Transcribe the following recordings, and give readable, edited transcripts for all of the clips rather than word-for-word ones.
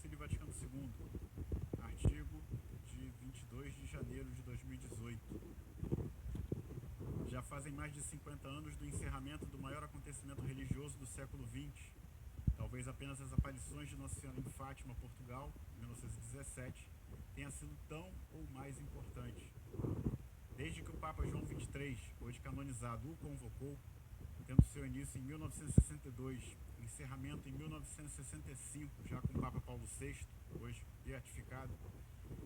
Concílio Vaticano II, artigo de 22 de janeiro de 2018. Já fazem mais de 50 anos do encerramento do maior acontecimento religioso do século XX. Talvez apenas as aparições de Nossa Senhora em Fátima, Portugal, em 1917, tenha sido tão ou mais importante. Desde que o Papa João XXIII, hoje canonizado, o convocou, tendo seu início em 1962, encerramento em 1965, já com o Papa Paulo VI, hoje beatificado,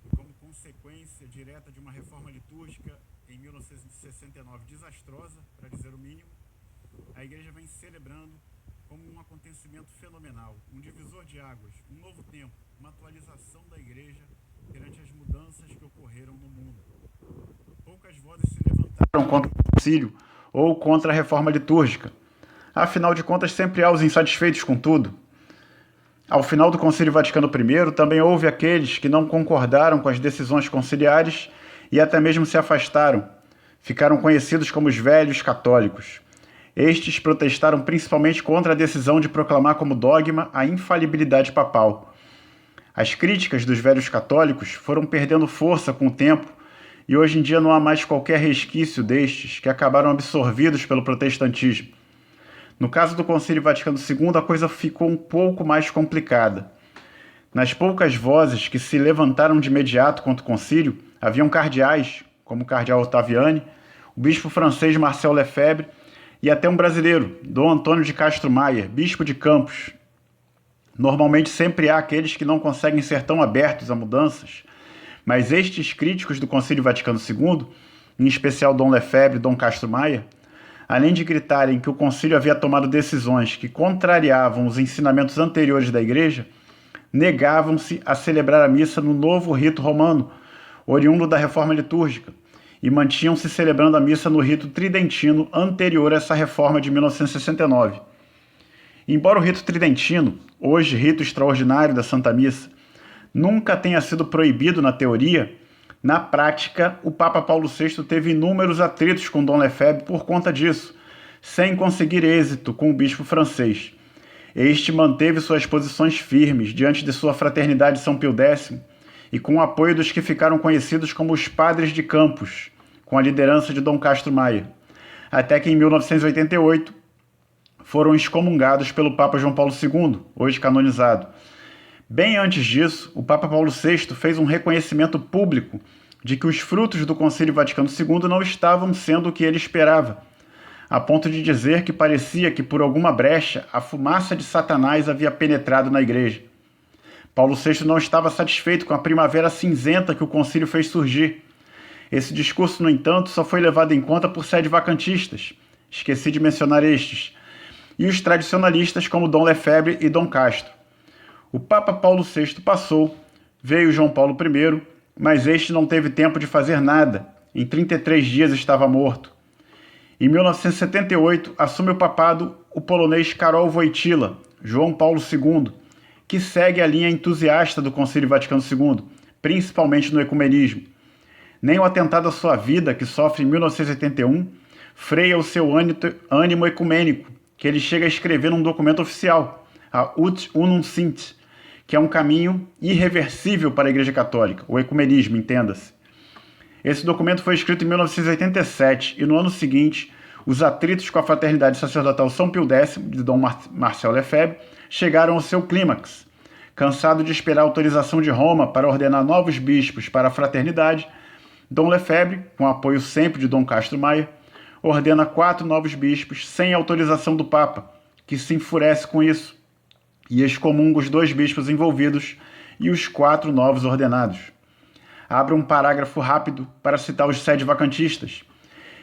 e como consequência direta de uma reforma litúrgica em 1969 desastrosa, para dizer o mínimo, a Igreja vem celebrando como um acontecimento fenomenal, um divisor de águas, um novo tempo, uma atualização da Igreja perante as mudanças que ocorreram no mundo. Poucas vozes se levantaram contra o concílio ou contra a reforma litúrgica. Afinal de contas, sempre há os insatisfeitos com tudo. Ao final do Concílio Vaticano I, também houve aqueles que não concordaram com as decisões conciliares e até mesmo se afastaram. Ficaram conhecidos como os velhos católicos. Estes protestaram principalmente contra a decisão de proclamar como dogma a infalibilidade papal. As críticas dos velhos católicos foram perdendo força com o tempo e hoje em dia não há mais qualquer resquício destes, que acabaram absorvidos pelo protestantismo. No caso do Concílio Vaticano II, a coisa ficou um pouco mais complicada. Nas poucas vozes que se levantaram de imediato contra o concílio, haviam cardeais, como o cardeal Ottaviani, o bispo francês Marcel Lefebvre e até um brasileiro, Dom Antônio de Castro Maia, bispo de Campos. Normalmente sempre há aqueles que não conseguem ser tão abertos a mudanças, mas estes críticos do Concílio Vaticano II, em especial Dom Lefebvre e Dom Castro Maia, além de gritarem que o concílio havia tomado decisões que contrariavam os ensinamentos anteriores da Igreja, negavam-se a celebrar a missa no novo rito romano, oriundo da reforma litúrgica, e mantinham-se celebrando a missa no rito tridentino anterior a essa reforma de 1969. Embora o rito tridentino, hoje rito extraordinário da Santa Missa, nunca tenha sido proibido na teoria, na prática, o Papa Paulo VI teve inúmeros atritos com Dom Lefebvre por conta disso, sem conseguir êxito com o bispo francês. Este manteve suas posições firmes diante de sua fraternidade São Pio X e com o apoio dos que ficaram conhecidos como os Padres de Campos, com a liderança de Dom Castro Maia, até que em 1988 foram excomungados pelo Papa João Paulo II, hoje canonizado. Bem antes disso, o Papa Paulo VI fez um reconhecimento público de que os frutos do Concílio Vaticano II não estavam sendo o que ele esperava, a ponto de dizer que parecia que por alguma brecha a fumaça de Satanás havia penetrado na Igreja. Paulo VI não estava satisfeito com a primavera cinzenta que o concílio fez surgir. Esse discurso, no entanto, só foi levado em conta por sedevacantistas, esqueci de mencionar estes, e os tradicionalistas como Dom Lefebvre e Dom Castro. O Papa Paulo VI passou, veio João Paulo I, mas este não teve tempo de fazer nada. Em 33 dias estava morto. Em 1978, assume o papado o polonês Karol Wojtyła, João Paulo II, que segue a linha entusiasta do Concílio Vaticano II, principalmente no ecumenismo. Nem o atentado à sua vida, que sofre em 1981, freia o seu ânimo ecumênico, que ele chega a escrever num documento oficial, a Ut Unum Sint, que é um caminho irreversível para a Igreja Católica, o ecumenismo, entenda-se. Esse documento foi escrito em 1987 e no ano seguinte, os atritos com a Fraternidade Sacerdotal São Pio X, de Dom Marcel Lefebvre, chegaram ao seu clímax. Cansado de esperar a autorização de Roma para ordenar novos bispos para a Fraternidade, Dom Lefebvre, com apoio sempre de Dom Castro Maia, ordena 4 novos bispos sem autorização do Papa, que se enfurece com isso, e excomunga os 2 bispos envolvidos e os 4 novos ordenados. Abro um parágrafo rápido para citar os sedevacantistas.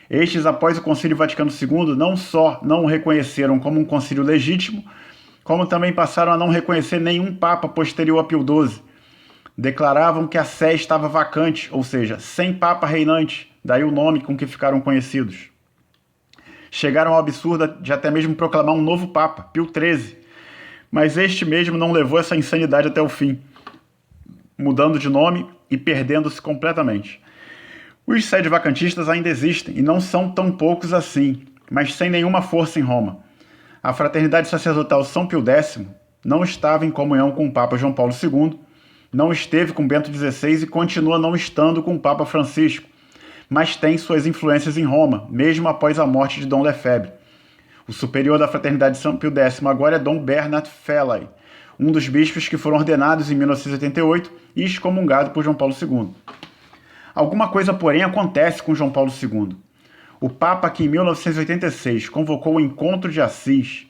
Estes, após o Concílio Vaticano II, não só não o reconheceram como um concílio legítimo, como também passaram a não reconhecer nenhum papa posterior a Pio XII. Declaravam que a sé estava vacante, ou seja, sem papa reinante, daí o nome com que ficaram conhecidos. Chegaram ao absurdo de até mesmo proclamar um novo papa, Pio XIII, mas este mesmo não levou essa insanidade até o fim, mudando de nome e perdendo-se completamente. Os sedevacantistas ainda existem e não são tão poucos assim, mas sem nenhuma força em Roma. A Fraternidade Sacerdotal São Pio X não estava em comunhão com o Papa João Paulo II, não esteve com Bento XVI e continua não estando com o Papa Francisco, mas tem suas influências em Roma, mesmo após a morte de Dom Lefebvre. O superior da Fraternidade de São Pio X agora é Dom Bernard Fellay, um dos bispos que foram ordenados em 1988 e excomungado por João Paulo II. Alguma coisa, porém, acontece com João Paulo II. O Papa, que em 1986 convocou o Encontro de Assis,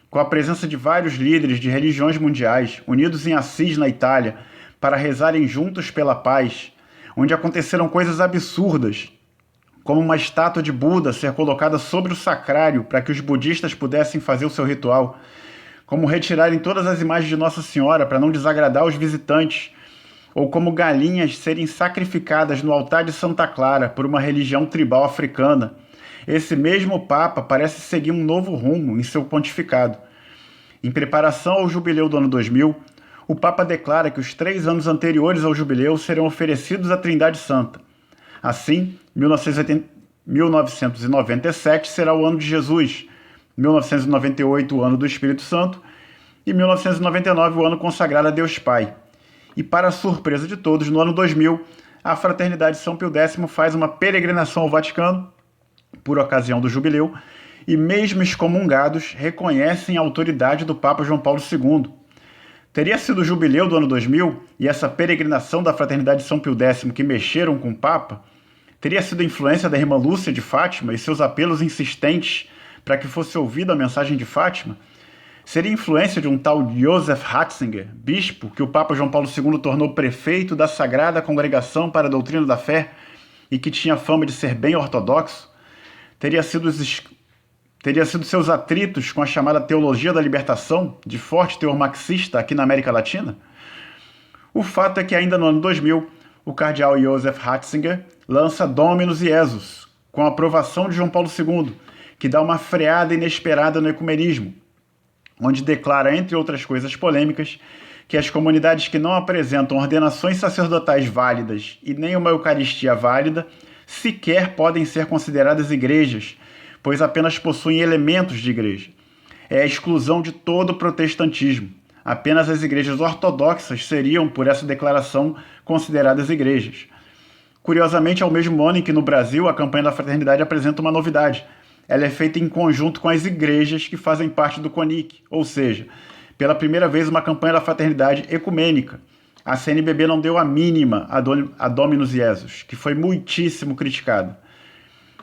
com a presença de vários líderes de religiões mundiais, unidos em Assis, na Itália, para rezarem juntos pela paz, onde aconteceram coisas absurdas, como uma estátua de Buda ser colocada sobre o sacrário para que os budistas pudessem fazer o seu ritual, como retirarem todas as imagens de Nossa Senhora para não desagradar os visitantes, ou como galinhas serem sacrificadas no altar de Santa Clara por uma religião tribal africana. Esse mesmo Papa parece seguir um novo rumo em seu pontificado. Em preparação ao jubileu do ano 2000, o Papa declara que os 3 anos anteriores ao jubileu serão oferecidos à Trindade Santa. Assim, 1997 será o ano de Jesus, 1998 o ano do Espírito Santo e 1999 o ano consagrado a Deus Pai. E para a surpresa de todos, no ano 2000, a Fraternidade São Pio X faz uma peregrinação ao Vaticano, por ocasião do jubileu, e mesmo excomungados, reconhecem a autoridade do Papa João Paulo II. Teria sido o jubileu do ano 2000 e essa peregrinação da Fraternidade São Pio X que mexeram com o Papa? Teria sido a influência da irmã Lúcia de Fátima e seus apelos insistentes para que fosse ouvida a mensagem de Fátima? Seria influência de um tal Joseph Ratzinger, bispo que o Papa João Paulo II tornou prefeito da Sagrada Congregação para a Doutrina da Fé e que tinha fama de ser bem ortodoxo? Teria sido seus atritos com a chamada Teologia da Libertação, de forte teor marxista aqui na América Latina? O fato é que ainda no ano 2000, o cardeal Joseph Ratzinger lança Dominus Iesus, com a aprovação de João Paulo II, que dá uma freada inesperada no ecumenismo, onde declara, entre outras coisas polêmicas, que as comunidades que não apresentam ordenações sacerdotais válidas e nem uma Eucaristia válida sequer podem ser consideradas igrejas, pois apenas possuem elementos de igreja. É a exclusão de todo o protestantismo. Apenas as igrejas ortodoxas seriam, por essa declaração, consideradas igrejas. Curiosamente, é o mesmo ano em que no Brasil a campanha da Fraternidade apresenta uma novidade. Ela é feita em conjunto com as igrejas que fazem parte do CONIC, ou seja, pela primeira vez uma campanha da Fraternidade ecumênica. A CNBB não deu a mínima a Dominus Iesus, que foi muitíssimo criticada.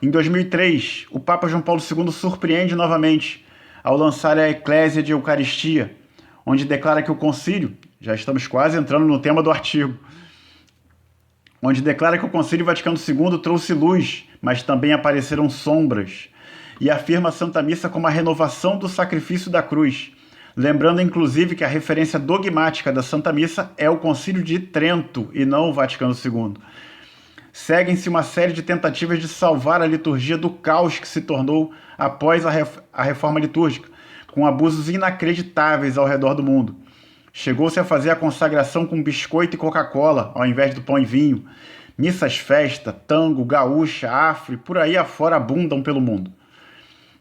Em 2003, o Papa João Paulo II surpreende novamente ao lançar a Eclésia de Eucaristia, onde declara que o concílio, já estamos quase entrando no tema do artigo, onde declara que o Concílio Vaticano II trouxe luz, mas também apareceram sombras, e afirma a Santa Missa como a renovação do sacrifício da cruz, lembrando inclusive que a referência dogmática da Santa Missa é o Concílio de Trento e não o Vaticano II. Seguem-se uma série de tentativas de salvar a liturgia do caos que se tornou após a reforma litúrgica, com abusos inacreditáveis ao redor do mundo. Chegou-se a fazer a consagração com biscoito e Coca-Cola, ao invés do pão e vinho. Missas festa, tango, gaúcha, afro e por aí afora abundam pelo mundo.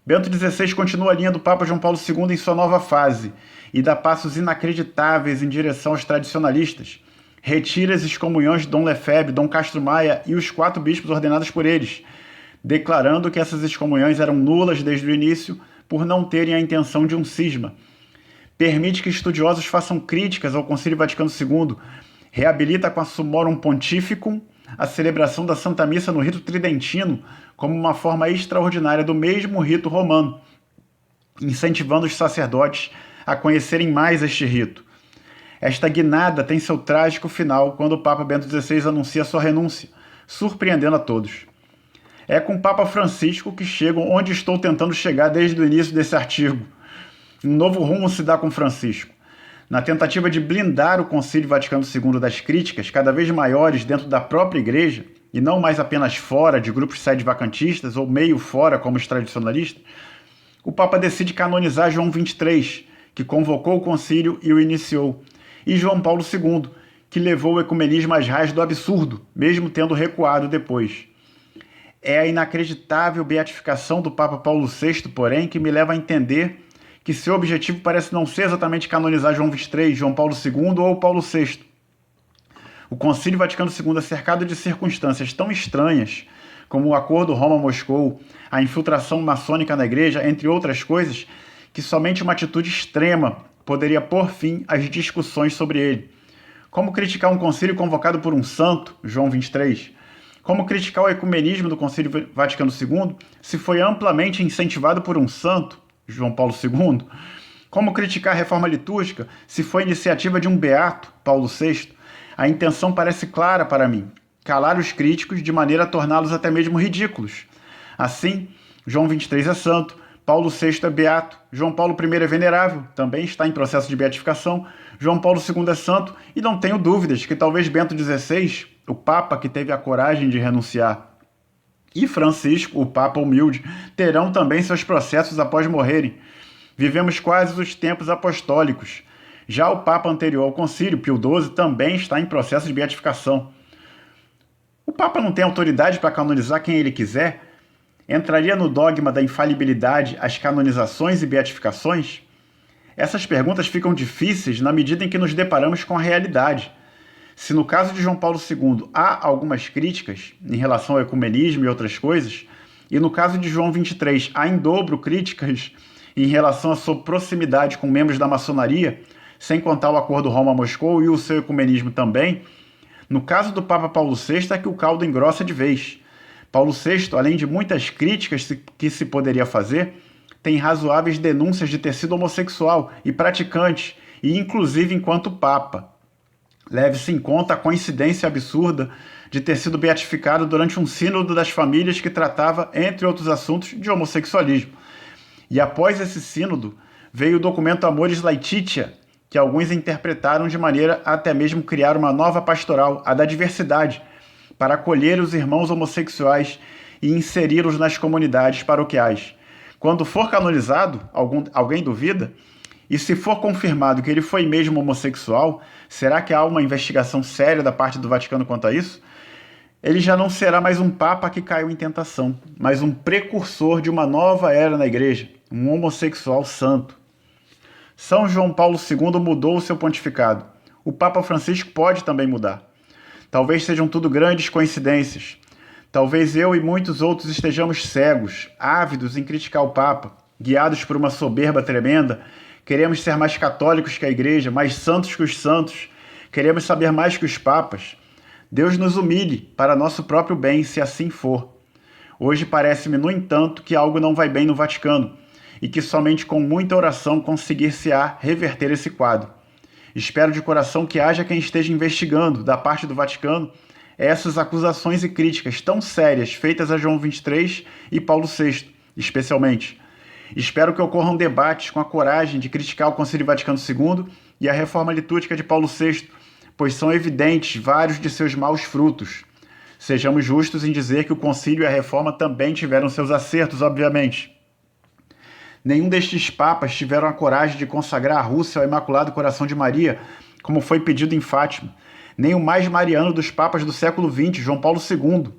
Bento XVI continua a linha do Papa João Paulo II em sua nova fase e dá passos inacreditáveis em direção aos tradicionalistas. Retira as excomunhões de Dom Lefebvre, Dom Castro Maia e os 4 bispos ordenados por eles, declarando que essas excomunhões eram nulas desde o início por não terem a intenção de um cisma. Permite que estudiosos façam críticas ao Concílio Vaticano II, reabilita com a Summorum Pontificum a celebração da Santa Missa no rito tridentino como uma forma extraordinária do mesmo rito romano, incentivando os sacerdotes a conhecerem mais este rito. Esta guinada tem seu trágico final quando o Papa Bento XVI anuncia sua renúncia, surpreendendo a todos. É com o Papa Francisco que chego onde estou tentando chegar desde o início desse artigo. Um novo rumo se dá com Francisco. Na tentativa de blindar o Concílio Vaticano II das críticas cada vez maiores dentro da própria Igreja, e não mais apenas fora de grupos sede vacantistas ou meio fora como os tradicionalistas, o Papa decide canonizar João XXIII, que convocou o concílio e o iniciou, e João Paulo II, que levou o ecumenismo às raias do absurdo, mesmo tendo recuado depois. É a inacreditável beatificação do Papa Paulo VI, porém, que me leva a entender que seu objetivo parece não ser exatamente canonizar João XXIII, João Paulo II ou Paulo VI. O Concílio Vaticano II é cercado de circunstâncias tão estranhas, como o Acordo Roma-Moscou, a infiltração maçônica na igreja, entre outras coisas, que somente uma atitude extrema poderia pôr fim às discussões sobre ele. Como criticar um concílio convocado por um santo, João XXIII? Como criticar o ecumenismo do Concílio Vaticano II se foi amplamente incentivado por um santo, João Paulo II? Como criticar a reforma litúrgica se foi iniciativa de um beato, Paulo VI? A intenção parece clara para mim: calar os críticos de maneira a torná-los até mesmo ridículos. Assim, João XXIII é santo, Paulo VI é beato, João Paulo I é venerável, também está em processo de beatificação, João Paulo II é santo, e não tenho dúvidas que talvez Bento XVI, o Papa que teve a coragem de renunciar, e Francisco, o Papa humilde, terão também seus processos após morrerem. Vivemos quase os tempos apostólicos. Já o Papa anterior ao concílio, Pio XII, também está em processo de beatificação. O Papa não tem autoridade para canonizar quem ele quiser? Entraria no dogma da infalibilidade as canonizações e beatificações? Essas perguntas ficam difíceis na medida em que nos deparamos com a realidade. Se no caso de João Paulo II há algumas críticas em relação ao ecumenismo e outras coisas, e no caso de João XXIII há em dobro críticas em relação à sua proximidade com membros da maçonaria, sem contar o Acordo Roma-Moscou e o seu ecumenismo também, no caso do Papa Paulo VI é que o caldo engrossa de vez. Paulo VI, além de muitas críticas que se poderia fazer, tem razoáveis denúncias de ter sido homossexual e praticante, e inclusive enquanto Papa. Leve-se em conta a coincidência absurda de ter sido beatificado durante um sínodo das famílias que tratava, entre outros assuntos, de homossexualismo. E após esse sínodo, veio o documento Amoris Laetitia, que alguns interpretaram de maneira a até mesmo criar uma nova pastoral, a da diversidade, para acolher os irmãos homossexuais e inseri-los nas comunidades paroquiais. Quando for canonizado, alguém duvida? E se for confirmado que ele foi mesmo homossexual, será que há uma investigação séria da parte do Vaticano quanto a isso? Ele já não será mais um papa que caiu em tentação, mas um precursor de uma nova era na igreja, um homossexual santo. São João Paulo II mudou o seu pontificado. O Papa Francisco pode também mudar. Talvez sejam tudo grandes coincidências. Talvez eu e muitos outros estejamos cegos, ávidos em criticar o Papa, guiados por uma soberba tremenda. Queremos ser mais católicos que a igreja, mais santos que os santos. Queremos saber mais que os papas. Deus nos humilhe para nosso próprio bem, se assim for. Hoje parece-me, no entanto, que algo não vai bem no Vaticano e que somente com muita oração conseguir-se-á reverter esse quadro. Espero de coração que haja quem esteja investigando, da parte do Vaticano, essas acusações e críticas tão sérias feitas a João XXIII e Paulo VI, especialmente. Espero que ocorram debates com a coragem de criticar o Concílio Vaticano II e a reforma litúrgica de Paulo VI, pois são evidentes vários de seus maus frutos. Sejamos justos em dizer que o concílio e a reforma também tiveram seus acertos, obviamente. Nenhum destes papas tiveram a coragem de consagrar a Rússia ao Imaculado Coração de Maria, como foi pedido em Fátima. Nem o mais mariano dos papas do século XX, João Paulo II.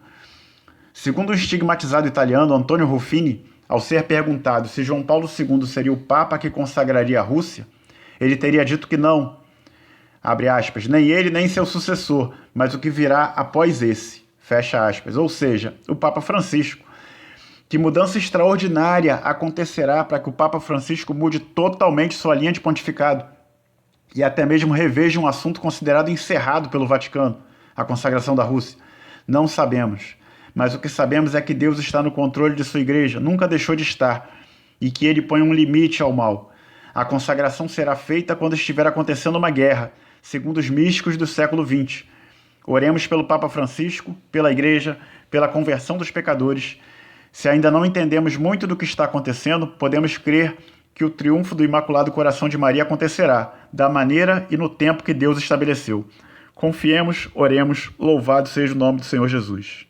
Segundo o estigmatizado italiano Antonio Ruffini, ao ser perguntado se João Paulo II seria o papa que consagraria a Rússia, ele teria dito que não, abre aspas, nem ele nem seu sucessor, mas o que virá após esse, fecha aspas, ou seja, o Papa Francisco. Que mudança extraordinária acontecerá para que o Papa Francisco mude totalmente sua linha de pontificado e até mesmo reveja um assunto considerado encerrado pelo Vaticano, a consagração da Rússia? Não sabemos, mas o que sabemos é que Deus está no controle de sua igreja, nunca deixou de estar, e que ele põe um limite ao mal. A consagração será feita quando estiver acontecendo uma guerra, segundo os místicos do século XX. Oremos pelo Papa Francisco, pela igreja, pela conversão dos pecadores. Se ainda não entendemos muito do que está acontecendo, podemos crer que o triunfo do Imaculado Coração de Maria acontecerá, da maneira e no tempo que Deus estabeleceu. Confiemos, oremos, louvado seja o nome do Senhor Jesus.